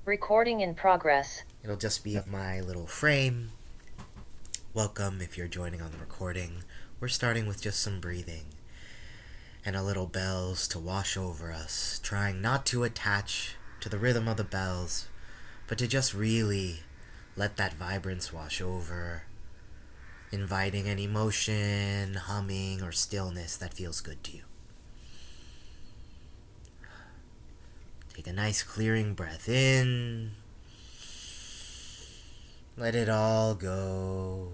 Recording in progress. It'll just be of my little frame. Welcome if you're joining on the recording. We're starting with just some breathing and a little bells to wash over us, trying not to attach to the rhythm of the bells, but to just really let that vibrance wash over, inviting any motion, humming, or stillness that feels good to you. Take a nice clearing breath in. Let it all go.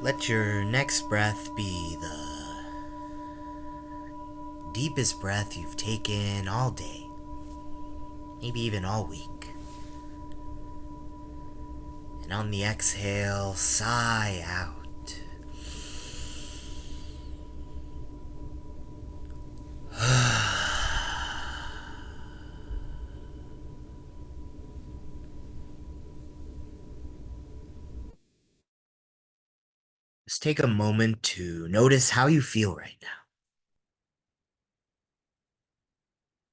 Let your next breath be the deepest breath you've taken all day, maybe even all week. And on the exhale, sigh out. Just take a moment to notice how you feel right now.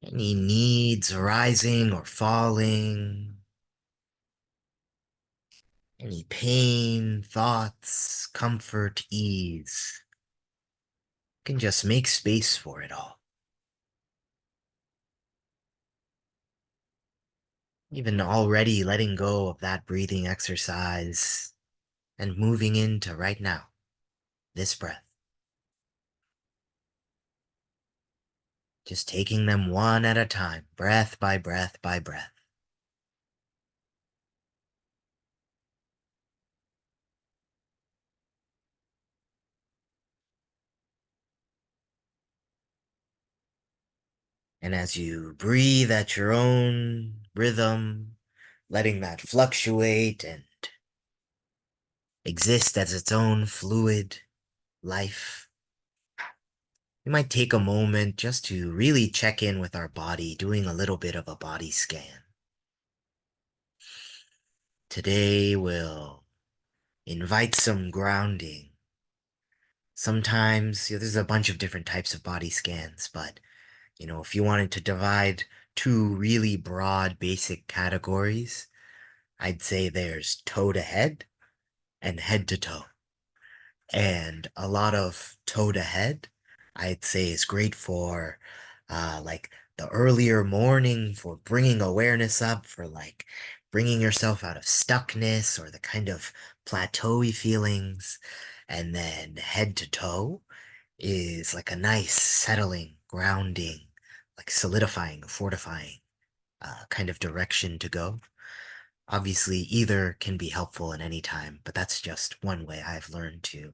Any needs arising or falling, any pain, thoughts, comfort, ease. You can just make space for it all. Even already letting go of that breathing exercise and moving into right now, this breath. just taking them one at a time, breath by breath by breath. And as you breathe at your own rhythm, letting that fluctuate and exist as its own fluid life, we might take a moment just to really check in with our body, doing a little bit of a body scan. Today we'll invite some grounding. Sometimes, there's a bunch of different types of body scans, but, if you wanted to divide two really broad basic categories, I'd say there's toe to head and head to toe. And a lot of toe to head, I'd say is great for like the earlier morning, for bringing awareness up, for like bringing yourself out of stuckness or the kind of plateauy feelings. And then head to toe is like a nice settling, grounding, like solidifying, fortifying kind of direction to go. Obviously, either can be helpful at any time, but that's just one way I've learned to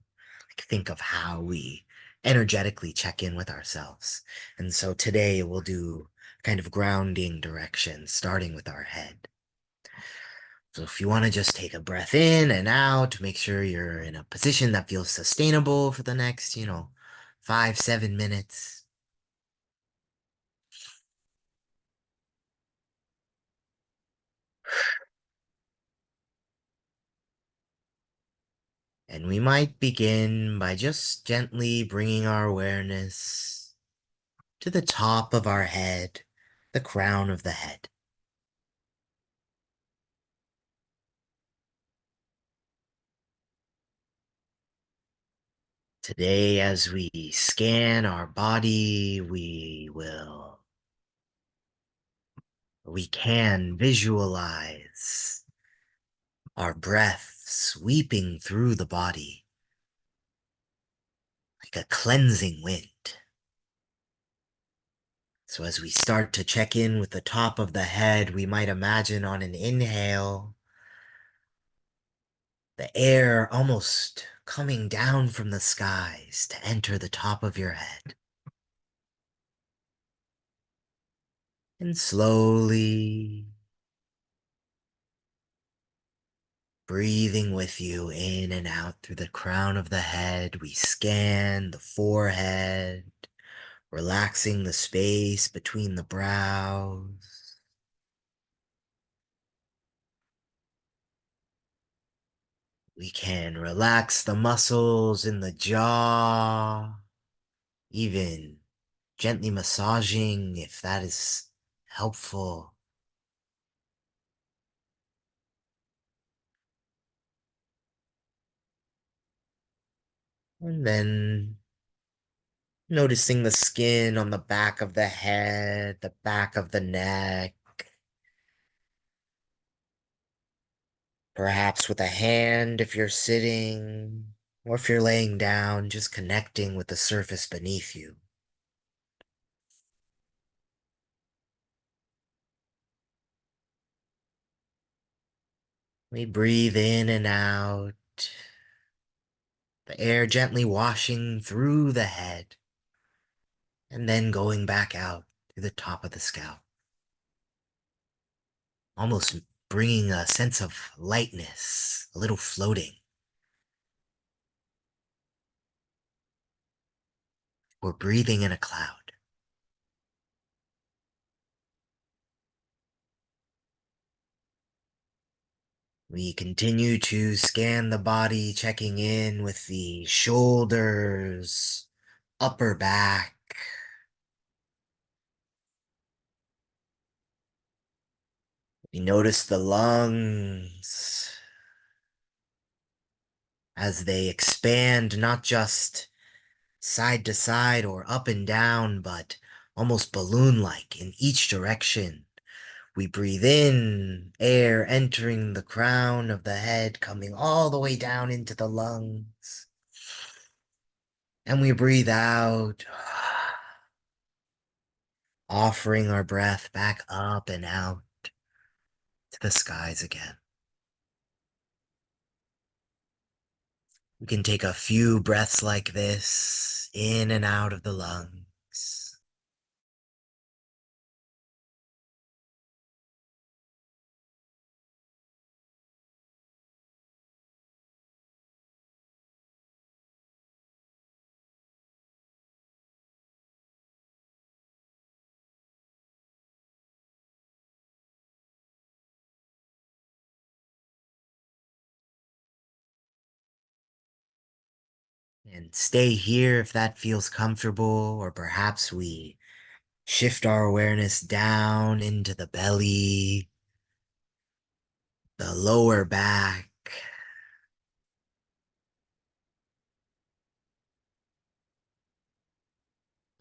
think of how we energetically check in with ourselves. And so today we'll do kind of grounding directions, starting with our head. So if you want to just take a breath in and out, make sure you're in a position that feels sustainable for the next, 5, 7 minutes. And we might begin by just gently bringing our awareness to the top of our head, the crown of the head. Today, as we scan our body, we can visualize our breath sweeping through the body like a cleansing wind. So as we start to check in with the top of the head, we might imagine on an inhale, the air almost coming down from the skies to enter the top of your head. And slowly breathing with you in and out through the crown of the head, we scan the forehead, relaxing the space between the brows. We can relax the muscles in the jaw, even gently massaging if that is helpful. And then noticing the skin on the back of the head, the back of the neck, perhaps with a hand if you're sitting, or if you're laying down, just connecting with the surface beneath you. We breathe in and out, the air gently washing through the head, and then going back out to the top of the scalp, almost bringing a sense of lightness, a little floating. We're breathing in a cloud. We continue to scan the body, checking in with the shoulders, upper back. We notice the lungs as they expand, not just side to side or up and down, but almost balloon-like in each direction. We breathe in, air entering the crown of the head, coming all the way down into the lungs. And we breathe out, offering our breath back up and out to the skies again. We can take a few breaths like this in and out of the lungs. And stay here if that feels comfortable, or perhaps we shift our awareness down into the belly, the lower back.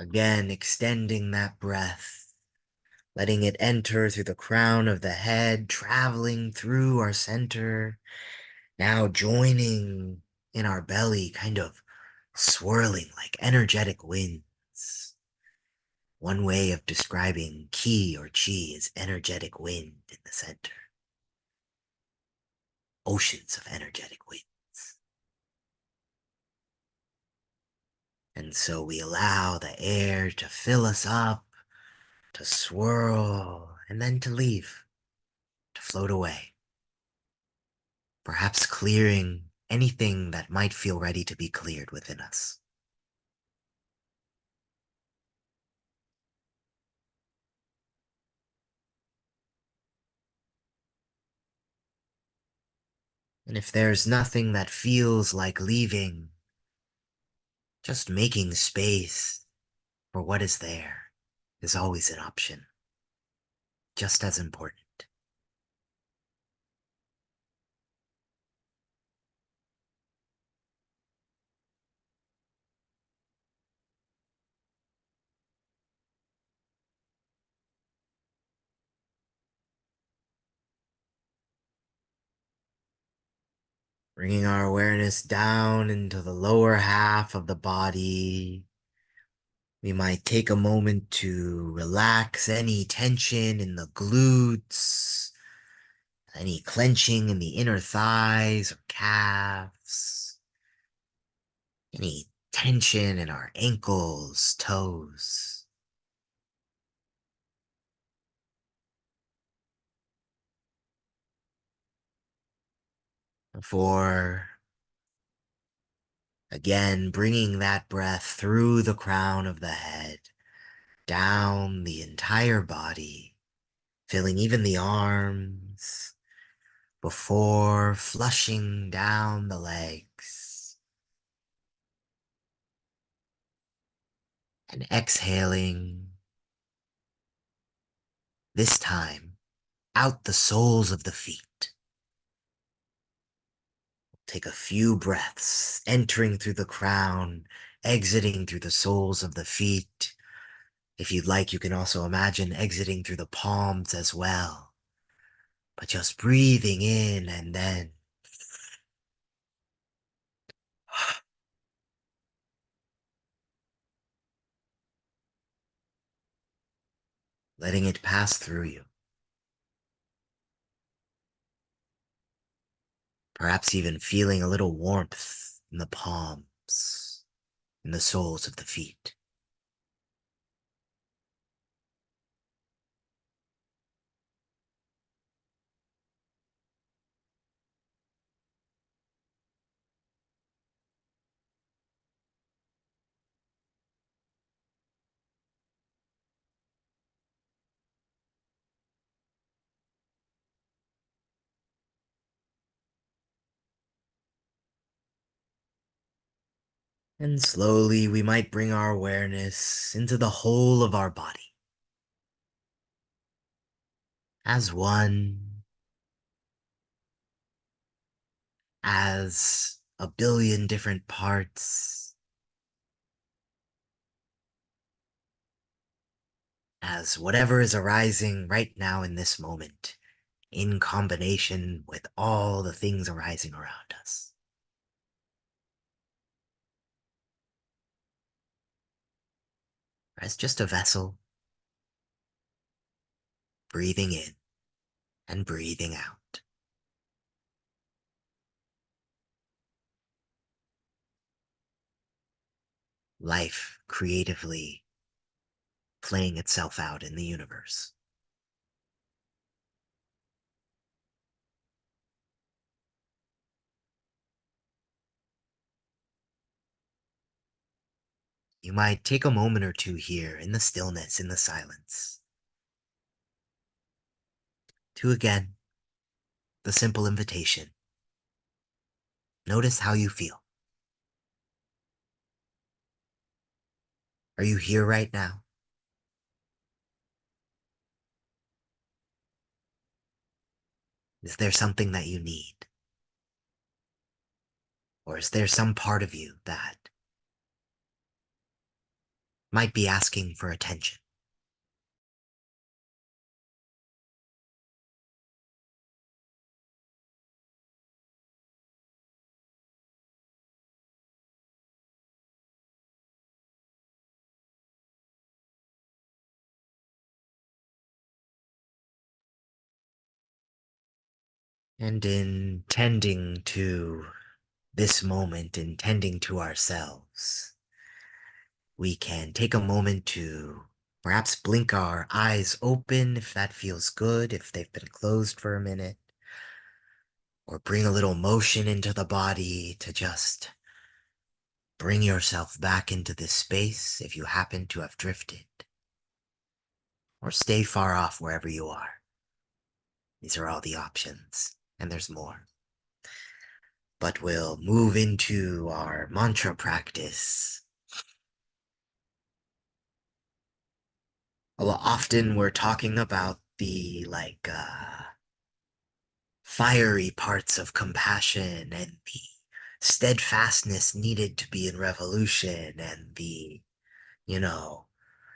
Again, extending that breath, letting it enter through the crown of the head, traveling through our center, now joining in our belly, kind of swirling like energetic winds. One way of describing ki or chi is energetic wind in the center. Oceans of energetic winds. And so we allow the air to fill us up, to swirl, and then to leave, to float away. Perhaps clearing anything that might feel ready to be cleared within us. And if there's nothing that feels like leaving, just making space for what is there is always an option, just as important. Bringing our awareness down into the lower half of the body, we might take a moment to relax any tension in the glutes, any clenching in the inner thighs or calves, any tension in our ankles, toes. Before, again, bringing that breath through the crown of the head, down the entire body, filling even the arms, before flushing down the legs, and exhaling, this time out the soles of the feet. Take a few breaths, entering through the crown, exiting through the soles of the feet. If you'd like, you can also imagine exiting through the palms as well. But just breathing in and then letting it pass through you. Perhaps even feeling a little warmth in the palms, in the soles of the feet. And slowly we might bring our awareness into the whole of our body. As one, as a billion different parts, as whatever is arising right now in this moment, in combination with all the things arising around us. As just a vessel, breathing in and breathing out. Life creatively playing itself out in the universe. You might take a moment or two here in the stillness, in the silence, to again, the simple invitation. Notice how you feel. Are you here right now? Is there something that you need? Or is there some part of you that might be asking for attention? And in tending to this moment, in tending to ourselves, we can take a moment to perhaps blink our eyes open if that feels good, if they've been closed for a minute, or bring a little motion into the body to just bring yourself back into this space if you happen to have drifted, or stay far off wherever you are. These are all the options, and there's more. But we'll move into our mantra practice. Often we're talking about the fiery parts of compassion and the steadfastness needed to be in revolution and the, you know,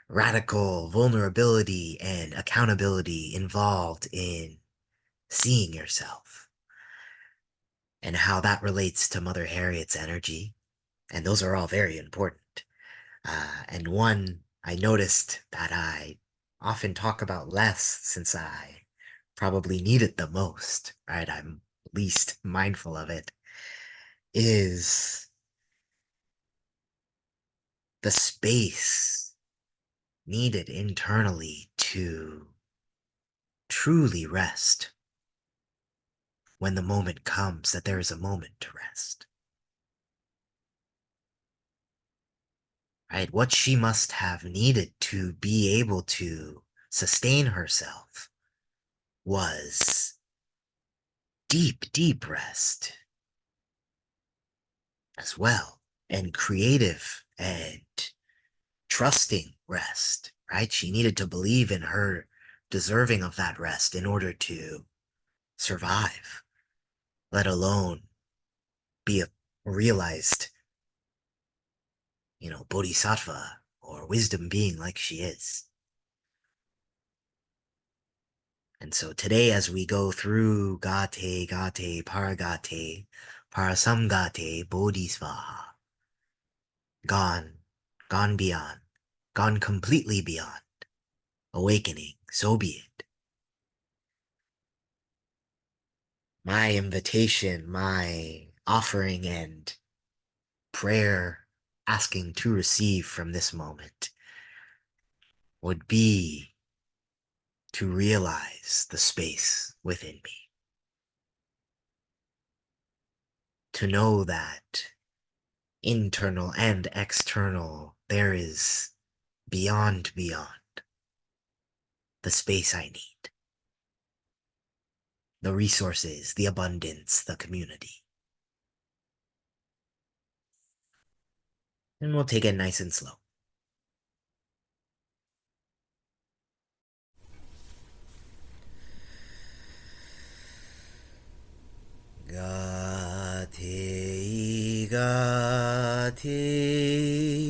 radical vulnerability and accountability involved in seeing yourself and how that relates to Mother Harriet's energy. And those are all very important. And one I noticed that I often talk about less since I probably need it the most, right? I'm least mindful of it, is the space needed internally to truly rest when the moment comes that there is a moment to rest. Right? What she must have needed to be able to sustain herself was deep, deep rest as well, and creative and trusting rest, right? She needed to believe in her deserving of that rest in order to survive, let alone be a realized, bodhisattva or wisdom being like she is. And so today, as we go through Gate, Gate, Paragate, Parasamgate, Bodhisvaha, gone, gone beyond, gone completely beyond, awakening, so be it. My invitation, my offering and prayer asking to receive from this moment would be to realize the space within me. To know that internal and external, there is beyond the space I need, the resources, the abundance, the community. And we'll take it nice and slow. Gati gati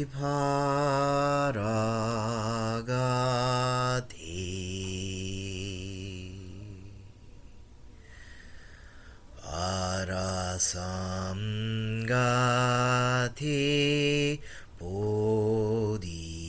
paragati parasamgati bodhisvaha.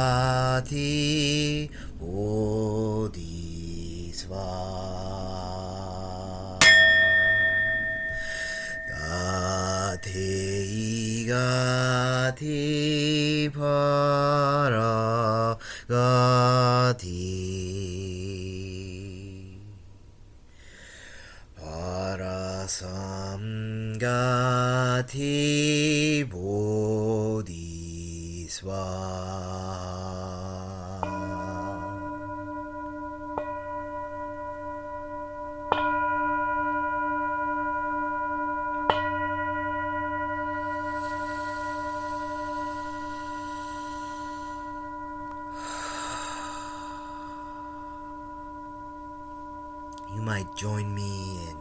Parasamgati bodhisva gati gati para gati parasamgati bodhisva. You might join me in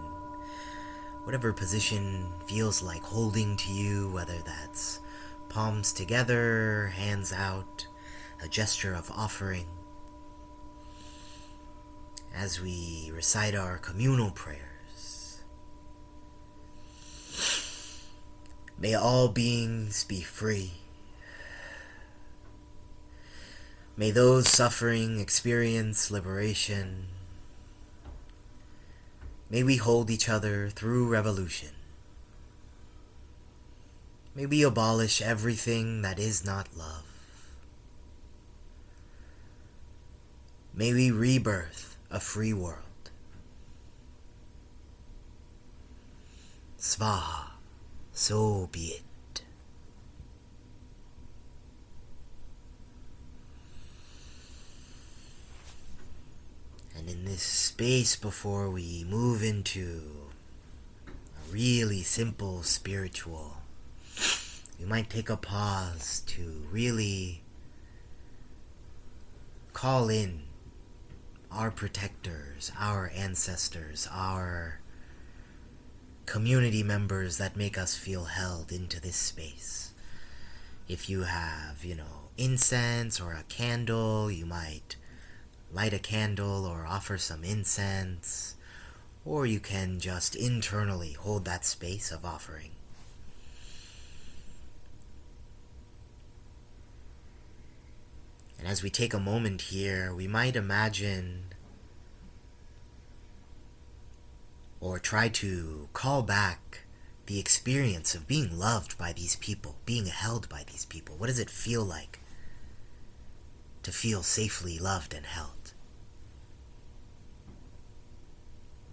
whatever position feels like holding to you, whether that's palms together, hands out, a gesture of offering, as we recite our communal prayers. May all beings be free. May those suffering experience liberation. May we hold each other through revolution. May we abolish everything that is not love. May we rebirth a free world. Svaha, so be it. And in this space, before we move into a really simple spiritual, you might take a pause to really call in our protectors, our ancestors, our community members that make us feel held into this space. If you have, incense or a candle, you might light a candle or offer some incense, or you can just internally hold that space of offering. And as we take a moment here, we might imagine or try to call back the experience of being loved by these people, being held by these people. What does it feel like to feel safely loved and held?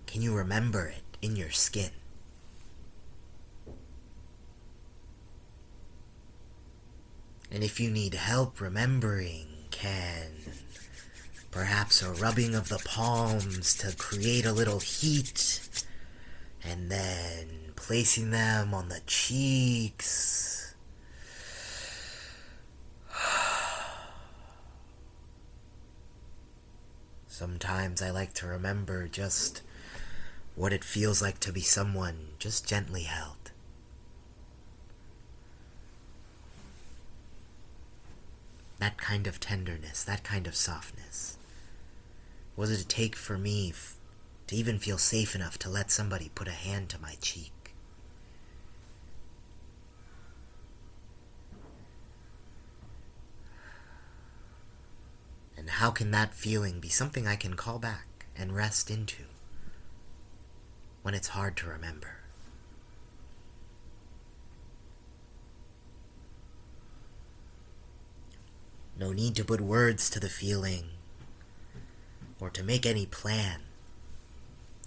Can you remember it in your skin? And if you need help remembering, can perhaps a rubbing of the palms to create a little heat, and then placing them on the cheeks. Sometimes I like to remember just what it feels like to be someone just gently held. That kind of tenderness, that kind of softness. What does it take for me to even feel safe enough to let somebody put a hand to my cheek? And how can that feeling be something I can call back and rest into when it's hard to remember? No need to put words to the feeling or to make any plan.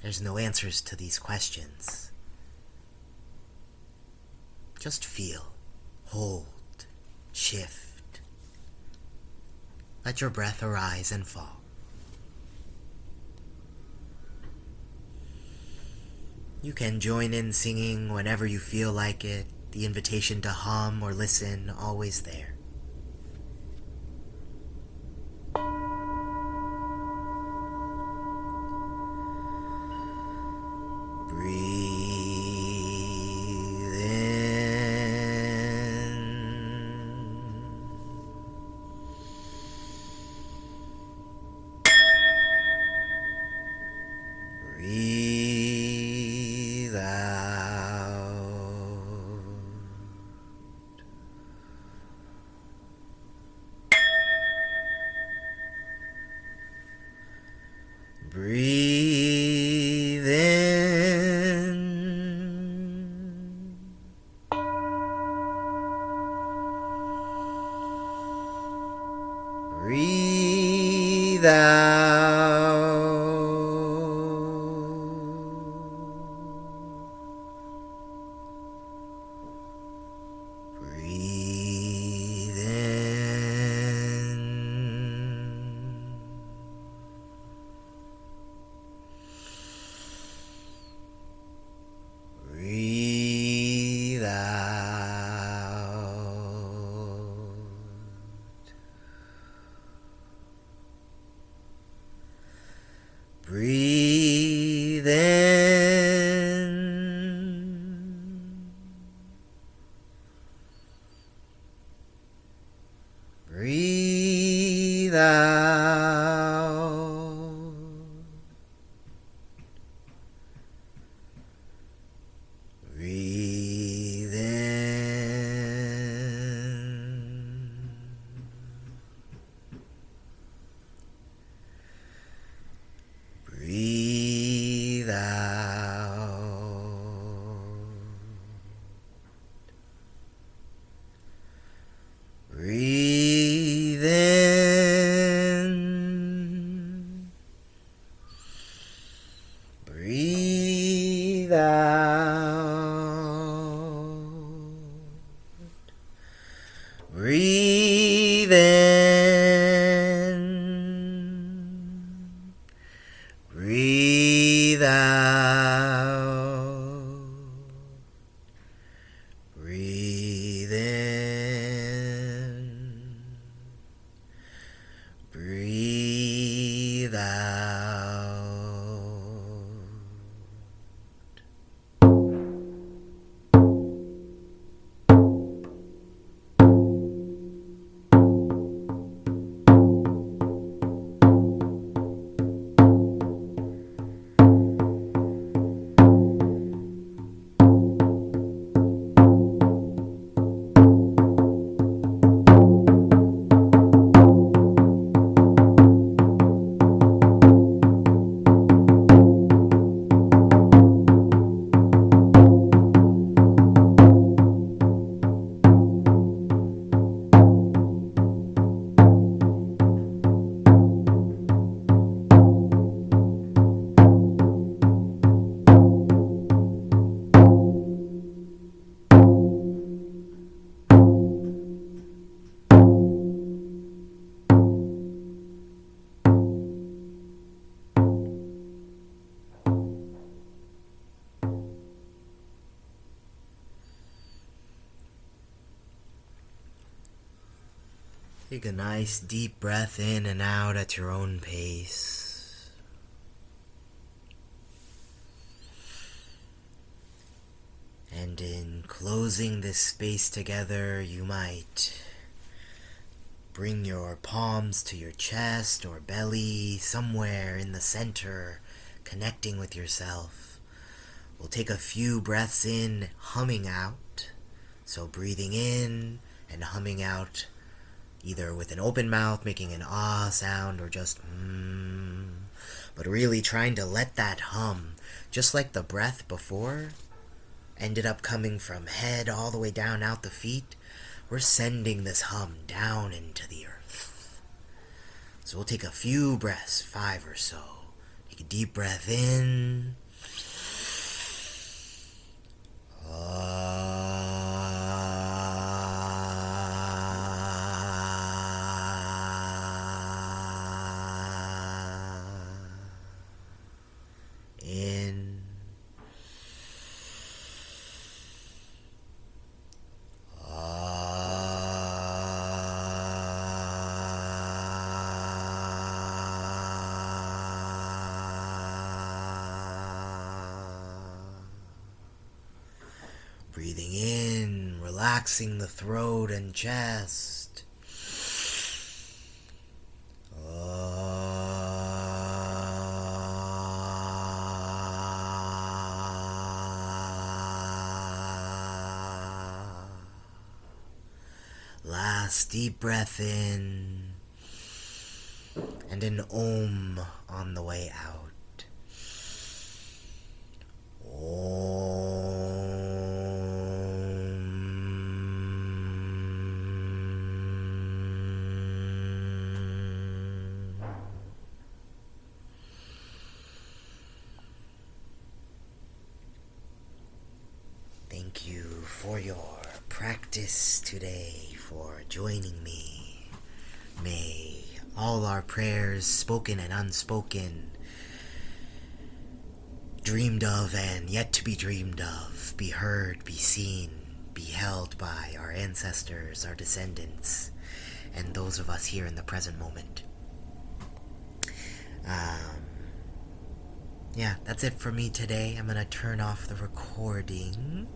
There's no answers to these questions. Just feel, hold, shift. Let your breath arise and fall. You can join in singing whenever you feel like it. The invitation to hum or listen, always there. Breathe in. Breathe out. Breathe in. Breathe out. Breathe in. Breathe out. Breathe in. Breathe out. Breathe in. Breathe out. Breathe in. Breathe out. Breathe in. Breathe out. Breathe in. Breathe out. Take a nice deep breath in and out at your own pace. And in closing this space together, you might bring your palms to your chest or belly, somewhere in the center, connecting with yourself. We'll take a few breaths in, humming out. So breathing in and humming out, either with an open mouth, making an ah sound, or just but really trying to let that hum, just like the breath before, ended up coming from head all the way down out the feet. We're sending this hum down into the earth. So we'll take a few breaths, 5 or so. Take a deep breath in. In. Breathing in, relaxing the throat and chest. last deep breath in, and an Om on the way out. Thank you for your practice today, for joining me. May all our prayers, spoken and unspoken, dreamed of and yet to be dreamed of, be heard, be seen, be held by our ancestors, our descendants, and those of us here in the present moment. Yeah, that's it for me today. I'm gonna turn off the recording.